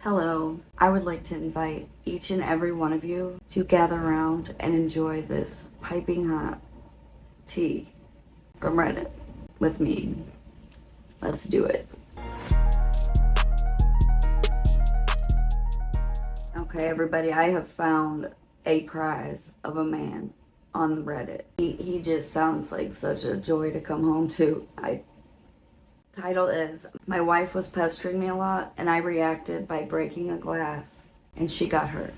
Hello, I would like to invite each and every one of you to gather around and enjoy this piping hot tea from Reddit with me. Let's do it. Okay, everybody, I have found a prize of a man on Reddit. He just sounds like such a joy to come home to. Title is, my wife was pestering me a lot and I reacted by breaking a glass and she got hurt.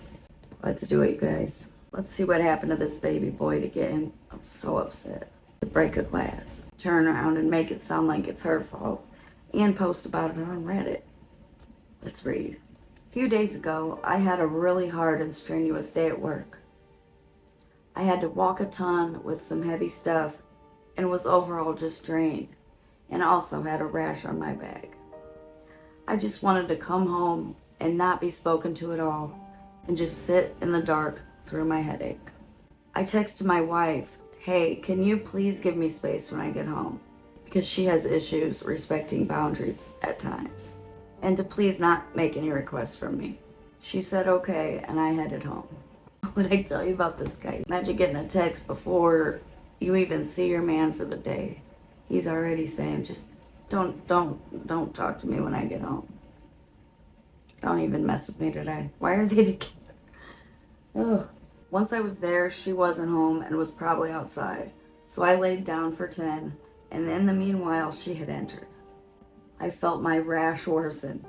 Let's do it, you guys. Let's see what happened to this baby boy to get him so upset. To break a glass, turn around and make it sound like it's her fault, and post about it on Reddit. Let's read. A few days ago, I had a really hard and strenuous day at work. I had to walk a ton with some heavy stuff and was overall just drained, and also had a rash on my back. I just wanted to come home and not be spoken to at all and just sit in the dark through my headache. I texted my wife, hey, can you please give me space when I get home? Because she has issues respecting boundaries at times. And to please not make any requests from me. She said okay, and I headed home. What would I tell you about this guy? Imagine getting a text before you even see your man for the day. He's already saying, just don't talk to me when I get home. Don't even mess with me today. Why are they together? Ugh. Once I was there, she wasn't home and was probably outside. So I laid down for 10, and in the meanwhile, she had entered. I felt my rash worsen.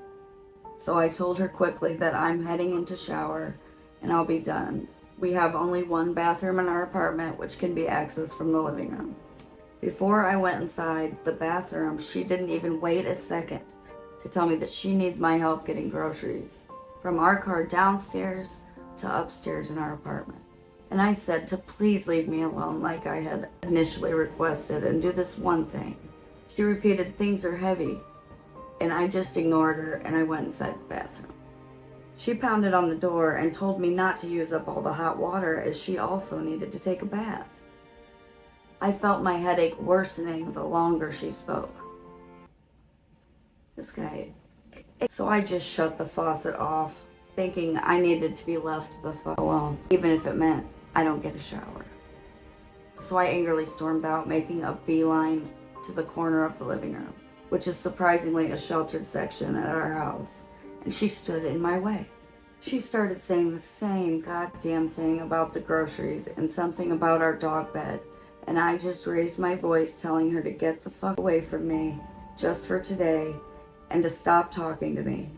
So I told her quickly that I'm heading into shower and I'll be done. We have only one bathroom in our apartment, which can be accessed from the living room. Before I went inside the bathroom, she didn't even wait a second to tell me that she needs my help getting groceries from our car downstairs to upstairs in our apartment. And I said to please leave me alone like I had initially requested and do this one thing. She repeated, things are heavy, and I just ignored her and I went inside the bathroom. She pounded on the door and told me not to use up all the hot water as she also needed to take a bath. I felt my headache worsening the longer she spoke. This guy. So I just shut the faucet off, thinking I needed to be left the fuck alone, even if it meant I don't get a shower. So I angrily stormed out, making a beeline to the corner of the living room, which is surprisingly a sheltered section at our house, and she stood in my way. She started saying the same goddamn thing about the groceries and something about our dog bed. And I just raised my voice telling her to get the fuck away from me just for today and to stop talking to me.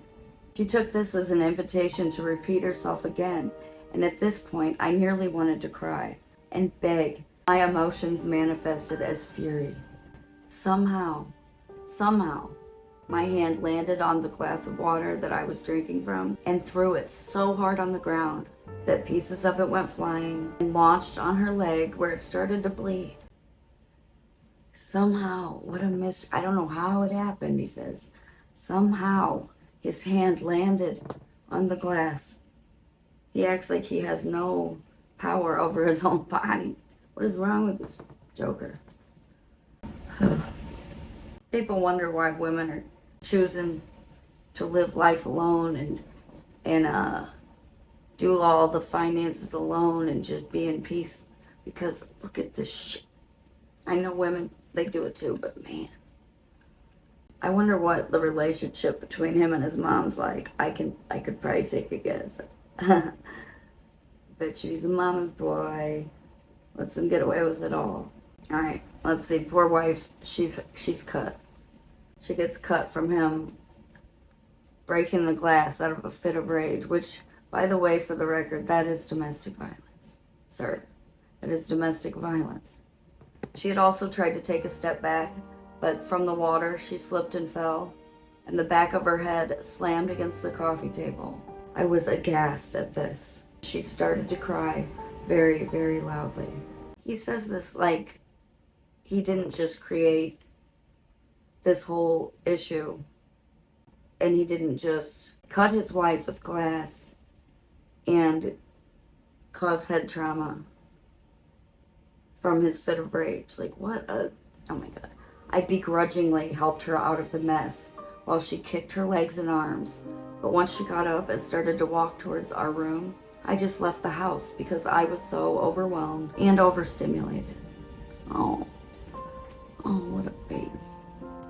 She took this as an invitation to repeat herself again, and at this point I nearly wanted to cry and beg. My emotions manifested as fury. Somehow, my hand landed on the glass of water that I was drinking from and threw it so hard on the ground that pieces of it went flying and launched on her leg where it started to bleed. Somehow, what a mystery. I don't know how it happened, he says. Somehow, his hand landed on the glass. He acts like he has no power over his own body. What is wrong with this joker? People wonder why women are choosing to live life alone and do all the finances alone and just be in peace. Because look at this shit. I know women, they do it too, but man. I wonder what the relationship between him and his mom's like. I could probably take a guess. Bet you he's a mama's boy. Lets him get away with it all. Alright, let's see. Poor wife, she's cut. She gets cut from him breaking the glass out of a fit of rage, which, by the way, for the record, that is domestic violence. Sir, that is domestic violence. She had also tried to take a step back, but from the water, she slipped and fell, and the back of her head slammed against the coffee table. I was aghast at this. She started to cry very, very loudly. He says this like he didn't just create this whole issue, and he didn't just cut his wife with glass and cause head trauma from his fit of rage. Like, oh my God. I begrudgingly helped her out of the mess while she kicked her legs and arms. But once she got up and started to walk towards our room, I just left the house because I was so overwhelmed and overstimulated. Oh, what a baby.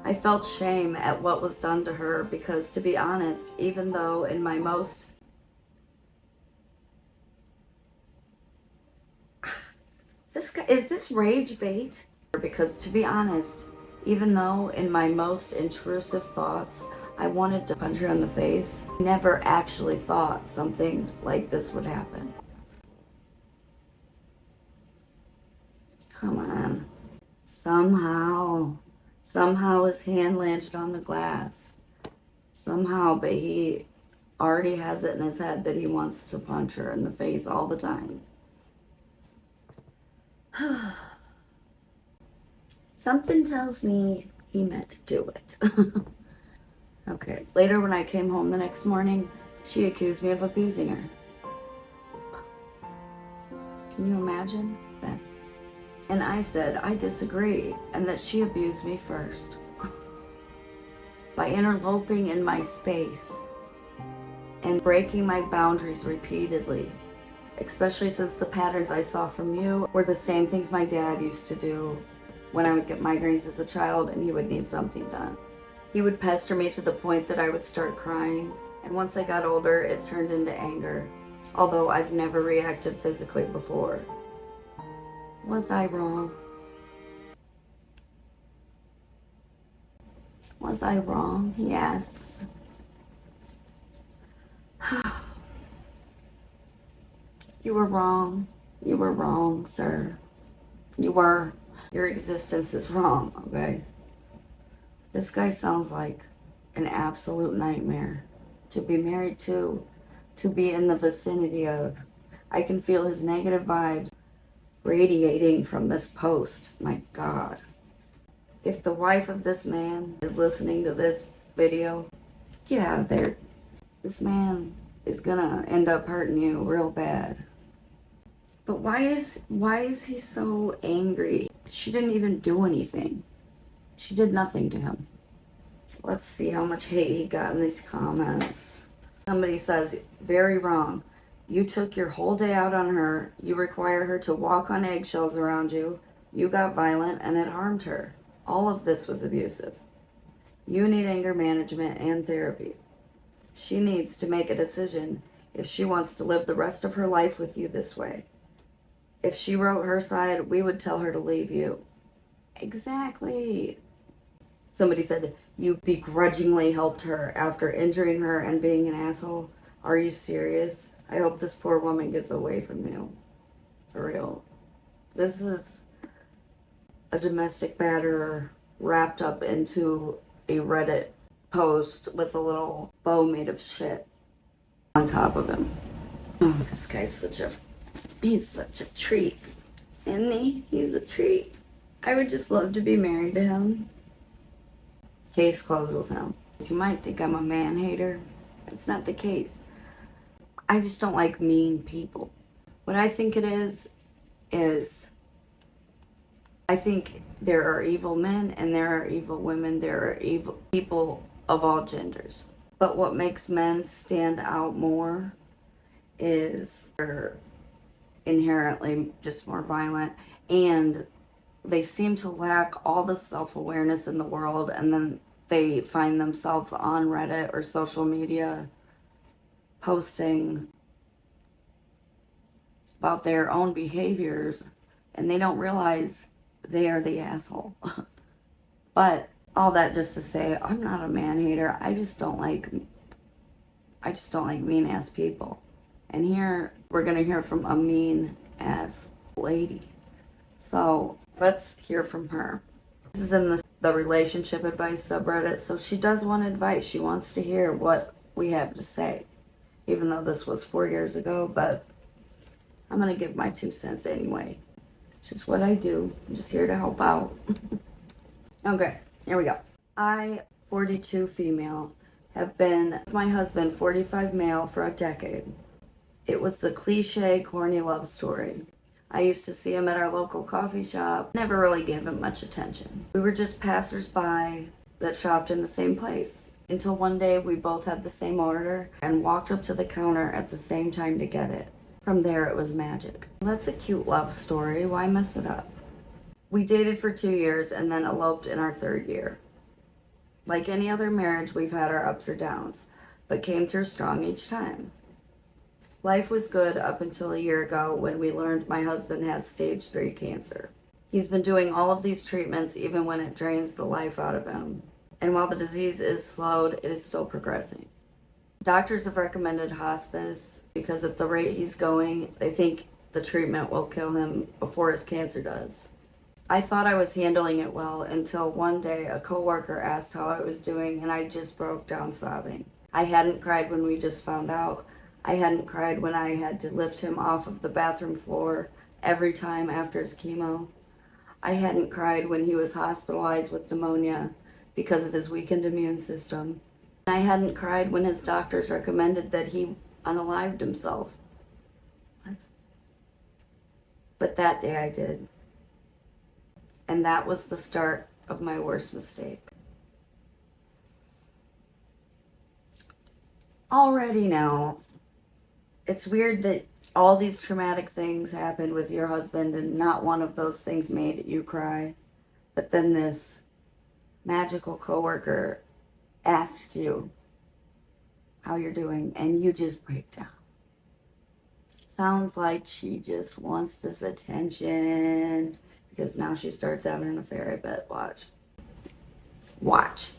I felt shame at what was done to her because, to be honest, even though in my most is this rage bait? Because, to be honest, even though in my most intrusive thoughts I wanted to punch her in the face, I never actually thought something like this would happen. Come on. Somehow his hand landed on the glass. Somehow, but he already has it in his head that he wants to punch her in the face all the time. Something tells me he meant to do it. Okay, later when I came home the next morning, she accused me of abusing her. Can you imagine that? And I said I disagree and that she abused me first by interloping in my space and breaking my boundaries repeatedly, especially since the patterns I saw from you were the same things my dad used to do when I would get migraines as a child and he would need something done. He would pester me to the point that I would start crying, and once I got older, it turned into anger, although I've never reacted physically before. Was I wrong? Was I wrong? He asks. You were wrong. You were wrong, sir. You were. Your existence is wrong, okay? This guy sounds like an absolute nightmare to be married to be in the vicinity of. I can feel his negative vibes radiating from this post. My God. If the wife of this man is listening to this video, get out of there. This man is gonna end up hurting you real bad. But why is he so angry? She didn't even do anything. She did nothing to him. Let's see how much hate he got in these comments. Somebody says, very wrong. You took your whole day out on her. You require her to walk on eggshells around you. You got violent and it harmed her. All of this was abusive. You need anger management and therapy. She needs to make a decision if she wants to live the rest of her life with you this way. If she wrote her side, we would tell her to leave you. Exactly. Somebody said, you begrudgingly helped her after injuring her and being an asshole. Are you serious? I hope this poor woman gets away from you. For real. This is a domestic batterer wrapped up into a Reddit post with a little bow made of shit on top of him. Oh, this guy's he's such a treat. Isn't he? He's a treat. I would just love to be married to him. Case closed with him. You might think I'm a man hater. That's not the case. I just don't like mean people. What I think it is I think there are evil men and there are evil women. There are evil people of all genders. But what makes men stand out more is they're inherently just more violent, and they seem to lack all the self-awareness in the world, and then they find themselves on Reddit or social media posting about their own behaviors, and they don't realize they are the asshole. But all that just to say, I'm not a man hater. I just don't like mean ass people. And here we're gonna hear from a mean ass lady. So let's hear from her. This is in the relationship advice subreddit. So she does want advice. She wants to hear what we have to say, even though this was 4 years ago. But I'm gonna give my 2 cents anyway. It's just what I do. I'm just here to help out. Okay, here we go. I, 42 female, have been with my husband, 45 male, for a decade. It was the cliche, corny love story. I used to see him at our local coffee shop, never really gave him much attention. We were just passers-by that shopped in the same place. until one day we both had the same order and walked up to the counter at the same time to get it. From there, it was magic. That's a cute love story. Why mess it up? We dated for 2 years and then eloped in our 3rd year. Like any other marriage, we've had our ups or downs, but came through strong each time. Life was good up until a year ago when we learned my husband has stage 3 cancer. He's been doing all of these treatments even when it drains the life out of him. And while the disease is slowed, it is still progressing. Doctors have recommended hospice because at the rate he's going, they think the treatment will kill him before his cancer does. I thought I was handling it well until one day a coworker asked how I was doing and I just broke down sobbing. I hadn't cried when we just found out. I hadn't cried when I had to lift him off of the bathroom floor every time after his chemo. I hadn't cried when he was hospitalized with pneumonia because of his weakened immune system. I hadn't cried when his doctors recommended that he unalived himself. What? But that day I did. And that was the start of my worst mistake. Already now, it's weird that all these traumatic things happened with your husband and not one of those things made you cry. But then this magical coworker asked you how you're doing and you just break down. Sounds like she just wants this attention because now she starts having an affair, I bet. Watch.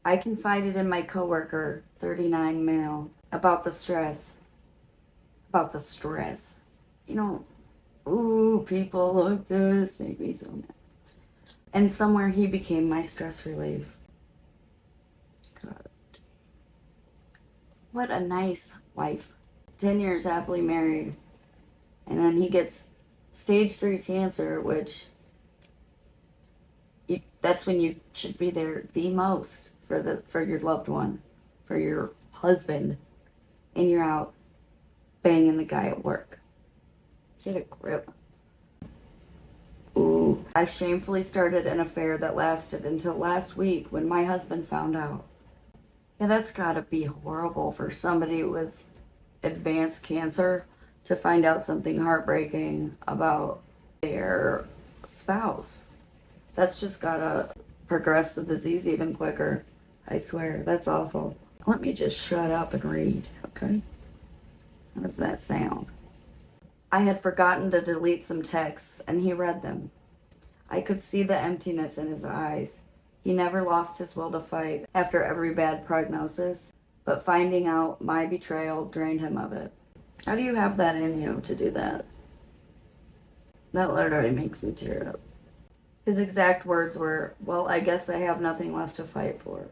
I confided in my coworker, 39 male, about the stress. You know, ooh, people like this make me so mad. And somewhere he became my stress relief. God. What a nice wife. 10 years happily married. And then he gets stage 3 cancer, which that's when you should be there the most for your loved one, for your husband. And you're out banging the guy at work. Get a grip. Ooh. I shamefully started an affair that lasted until last week when my husband found out. Yeah, that's gotta be horrible for somebody with advanced cancer to find out something heartbreaking about their spouse. That's just gotta progress the disease even quicker. I swear, that's awful. Let me just shut up and read, okay? How does that sound? I had forgotten to delete some texts, and he read them. I could see the emptiness in his eyes. He never lost his will to fight after every bad prognosis, but finding out my betrayal drained him of it. How do you have that in you to do that? That literally makes me tear up. His exact words were, "Well, I guess I have nothing left to fight for."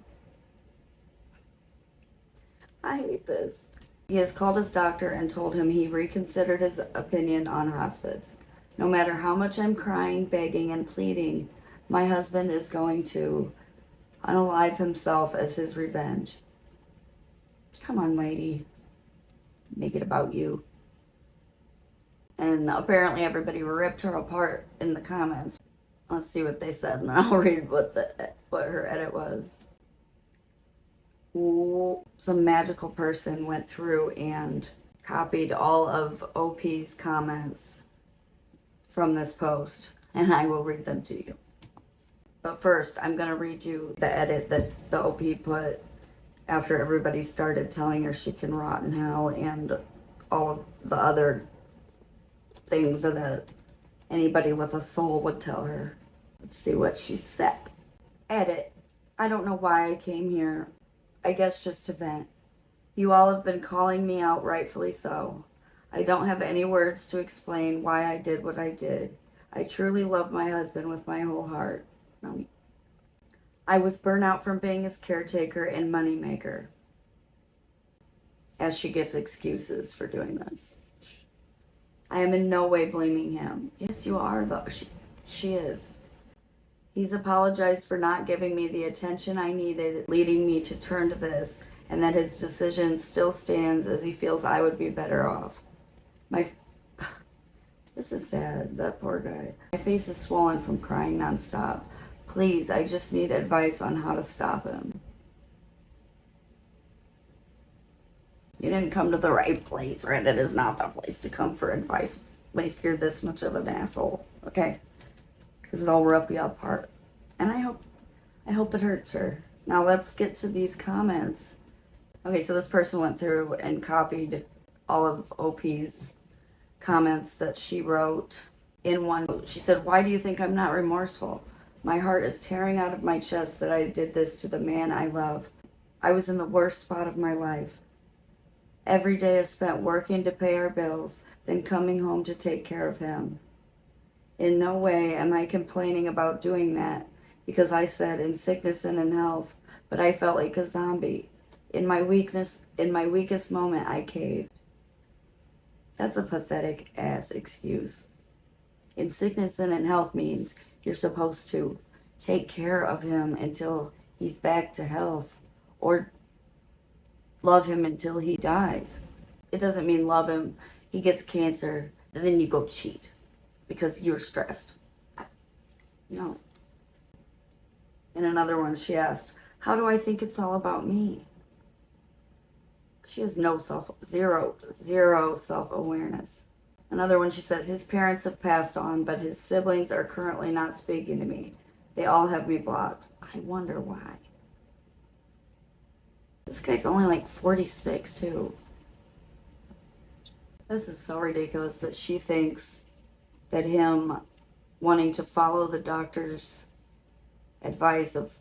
I hate this. He has called his doctor and told him he reconsidered his opinion on hospice. No matter how much I'm crying, begging, and pleading, my husband is going to unalive himself as his revenge. Come on, lady. Make it about you. And apparently everybody ripped her apart in the comments. Let's see what they said, and I'll read what her edit was. Ooh, some magical person went through and copied all of OP's comments from this post, and I will read them to you. But first, I'm going to read you the edit that the OP put after everybody started telling her she can rot in hell and all of the other things that anybody with a soul would tell her. Let's see what she said. Edit. I don't know why I came here. I guess just to vent. You all have been calling me out, rightfully so. I don't have any words to explain why I did what I did. I truly love my husband with my whole heart. I was burnt out from being his caretaker and moneymaker. As she gives excuses for doing this. I am in no way blaming him. Yes, you are, though. She is. He's apologized for not giving me the attention I needed, leading me to turn to this, and that his decision still stands as he feels I would be better off. This is sad, that poor guy. My face is swollen from crying nonstop. Please, I just need advice on how to stop him. You didn't come to the right place. Reddit is not the place to come for advice if you're this much of an asshole. Okay? Because it'll rip you apart. And I hope it hurts her. Now let's get to these comments. Okay, so this person went through and copied all of OP's comments that she wrote in one. She said, "Why do you think I'm not remorseful? My heart is tearing out of my chest that I did this to the man I love. I was in the worst spot of my life. Every day is spent working to pay our bills, then coming home to take care of him. In no way am I complaining about doing that, because I said in sickness and in health, but I felt like a zombie. In my weakest moment, I caved." That's a pathetic ass excuse. In sickness and in health means you're supposed to take care of him until he's back to health, or love him until he dies. It doesn't mean love him, he gets cancer, and then you go cheat because you're stressed. No. In another one, she asked, "How do I think it's all about me?" She has zero self-awareness. Another one, she said, "His parents have passed on, but his siblings are currently not speaking to me. They all have me blocked. I wonder why." This guy's only like 46 too. This is so ridiculous that she thinks that him wanting to follow the doctor's advice of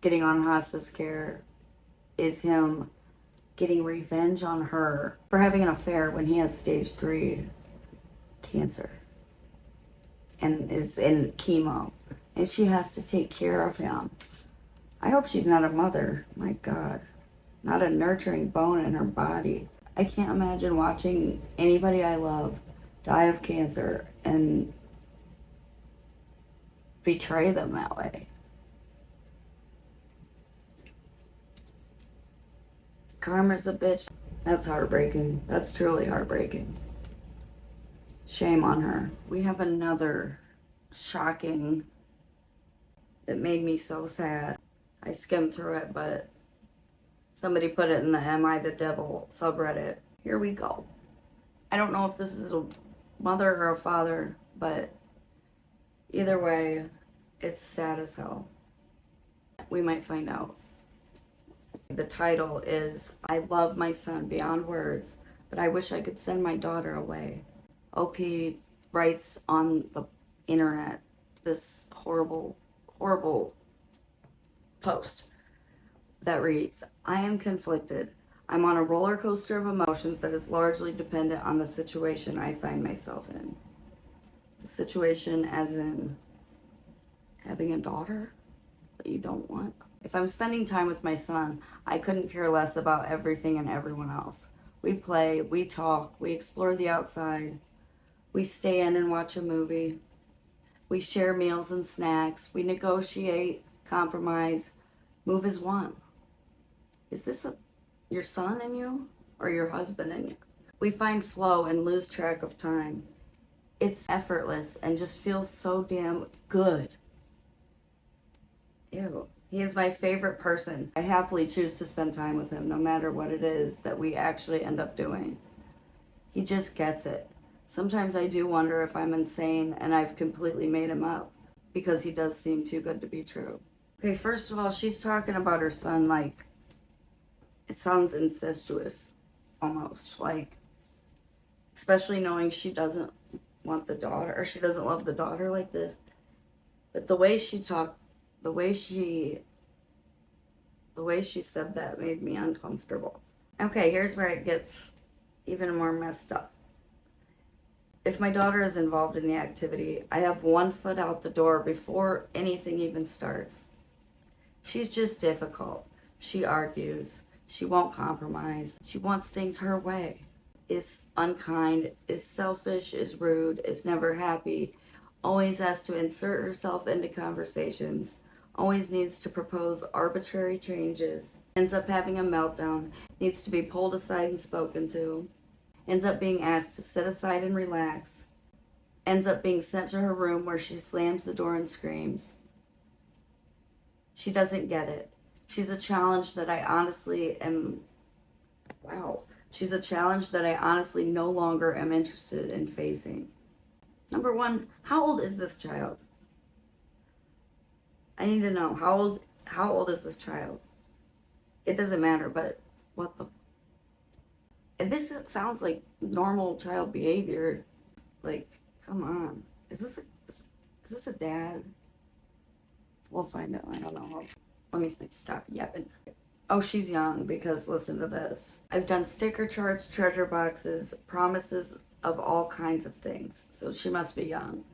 getting on hospice care is him getting revenge on her for having an affair when he has stage 3 cancer and is in chemo, and she has to take care of him. I hope she's not a mother. My God, not a nurturing bone in her body. I can't imagine watching anybody I love die of cancer and betray them that way. Karma's a bitch. That's heartbreaking. That's truly heartbreaking. Shame on her. We have another shocking that made me so sad. I skimmed through it, but somebody put it in the Am I the Devil subreddit. Here we go. I don't know if this is a mother or a father, but either way, it's sad as hell. We might find out. The title is, "I love my son beyond words, but I wish I could send my daughter away." OP writes on the internet this horrible, horrible post that reads, "I am conflicted. I'm on a roller coaster of emotions that is largely dependent on the situation I find myself in." The situation as in having a daughter that you don't want. "If I'm spending time with my son, I couldn't care less about everything and everyone else. We play, we talk, we explore the outside, we stay in and watch a movie, we share meals and snacks, we negotiate, compromise, move as one. Is this your son in you or your husband in you? We find flow and lose track of time. It's effortless and just feels so damn good." Ew. "He is my favorite person. I happily choose to spend time with him, no matter what it is that we actually end up doing. He just gets it. Sometimes I do wonder if I'm insane and I've completely made him up, because he does seem too good to be true." Okay, first of all, she's talking about her son like it sounds incestuous, almost. Like, especially knowing she doesn't want the daughter, or she doesn't love the daughter like this. But the way she talked, the way she said that made me uncomfortable. Okay, here's where it gets even more messed up. "If my daughter is involved in the activity, I have one foot out the door before anything even starts. She's just difficult. She argues. She won't compromise. She wants things her way. Is unkind, is selfish, is rude, is never happy, always has to insert herself into conversations, always needs to propose arbitrary changes, ends up having a meltdown, needs to be pulled aside and spoken to, ends up being asked to sit aside and relax, ends up being sent to her room where she slams the door and screams. She doesn't get it. She's a challenge that I honestly am She's a challenge that I honestly no longer am interested in facing. Number one, how old is this child? I need to know how old is this child? It doesn't matter, but what the, and this sounds like normal child behavior. Like, come on. Is this a dad? We'll find out. I don't know. Let me stop yapping. Oh, she's young because listen to this. I've done sticker charts, treasure boxes, promises of all kinds of things. So she must be young.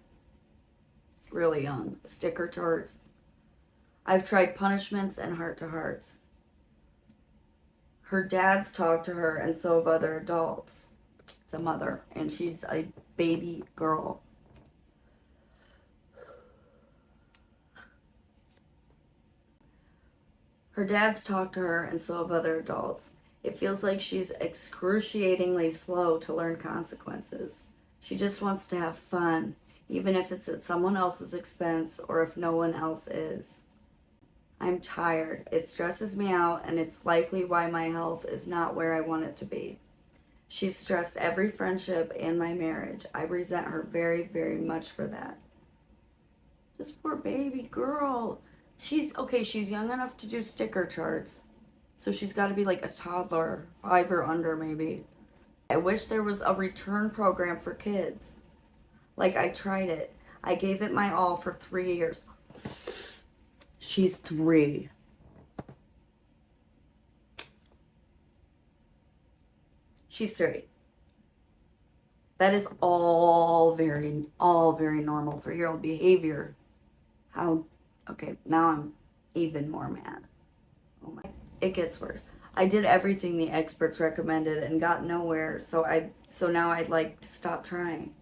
Really young. Sticker charts. I've tried punishments and heart-to-hearts. Her dad's talked to her and so have other adults. It's a mother and she's a baby girl. Her dad's talked to her and so have other adults. It feels like she's excruciatingly slow to learn consequences. She just wants to have fun, even if it's at someone else's expense or if no one else is. I'm tired. It stresses me out, and it's likely why my health is not where I want it to be. She's stressed every friendship and my marriage. I resent her very, very much for that. This poor baby girl. She's young enough to do sticker charts. So she's got to be like a toddler, 5 or under maybe. I wish there was a return program for kids. Like, I tried it. I gave it my all for 3 years. She's 3. She's 3. That is all very normal 3-year-old behavior. Okay, now I'm even more mad. Oh my, it gets worse. I did everything the experts recommended and got nowhere, so now I'd like to stop trying.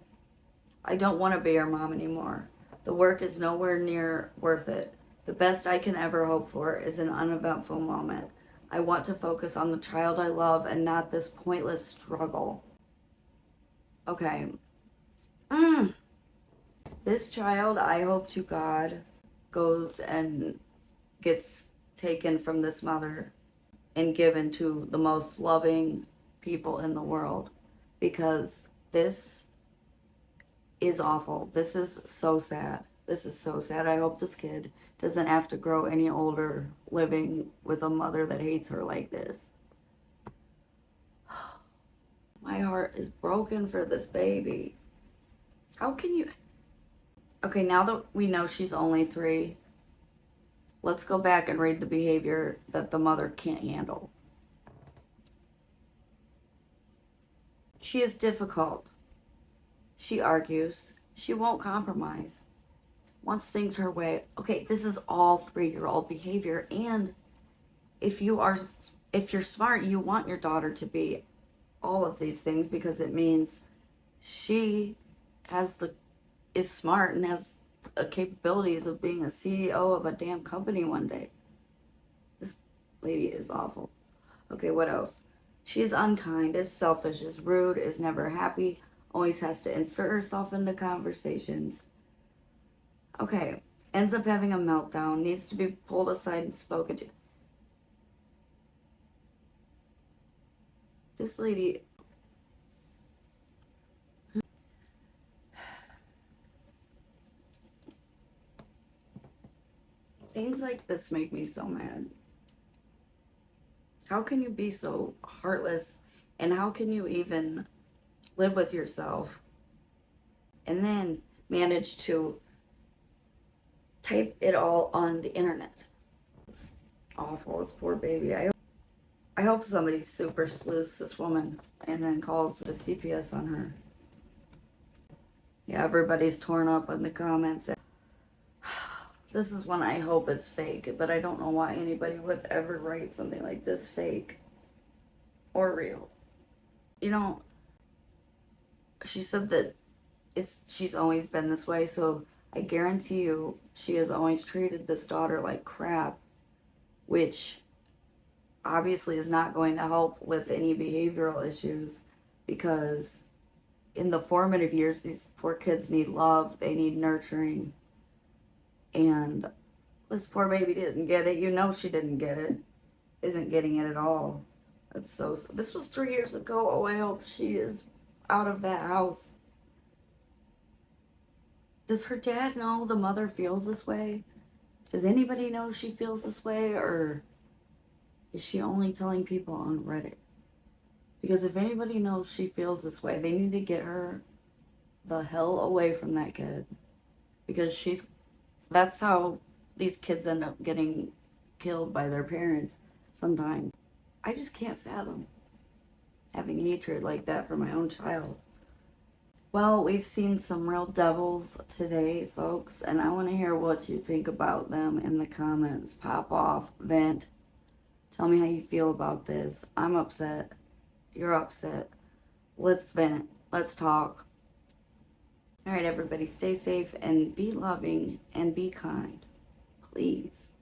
I don't want to be her mom anymore. The work is nowhere near worth it. The best I can ever hope for is an uneventful moment. I want to focus on the child I love and not this pointless struggle. Okay. This child, I hope to God, goes and gets taken from this mother and given to the most loving people in the world, because this is awful. This is so sad. This is so sad. I hope this kid doesn't have to grow any older living with a mother that hates her like this. My heart is broken for this baby. How can you... Okay, now that we know she's only 3, let's go back and read the behavior that the mother can't handle. She is difficult. She argues. She won't compromise. Wants things her way. Okay, this is all 3-year-old behavior. And if you're smart, you want your daughter to be all of these things, because it means she is smart and has the capabilities of being a CEO of a damn company one day. This lady is awful. Okay, what else? She's unkind, is selfish, is rude, is never happy, always has to insert herself into conversations. Okay, ends up having a meltdown, needs to be pulled aside and spoken to. This lady... Things like this make me so mad. How can you be so heartless, and how can you even live with yourself and then manage to type it all on the internet? It's awful. This poor baby. I hope somebody super sleuths this woman and then calls the CPS on her. Yeah, everybody's torn up in the comments. This is one I hope it's fake, but I don't know why anybody would ever write something like this fake or real. You know, she said that she's always been this way, so I guarantee you she has always treated this daughter like crap, which obviously is not going to help with any behavioral issues, because in the formative years, these poor kids need love, they need nurturing. And this poor baby didn't get it. You know she didn't get it. Isn't getting it at all. That's so. This was 3 years ago. Oh, I hope she is out of that house. Does her dad know the mother feels this way? Does anybody know she feels this way, or is she only telling people on Reddit? Because if anybody knows she feels this way, they need to get her the hell away from that kid. Because that's how these kids end up getting killed by their parents sometimes. I just can't fathom having hatred like that for my own child. Well, we've seen some real devils today, folks, and I want to hear what you think about them in the comments. Pop off, vent. Tell me how you feel about this. I'm upset. You're upset. Let's vent. Let's talk. All right, everybody, stay safe and be loving and be kind. Please.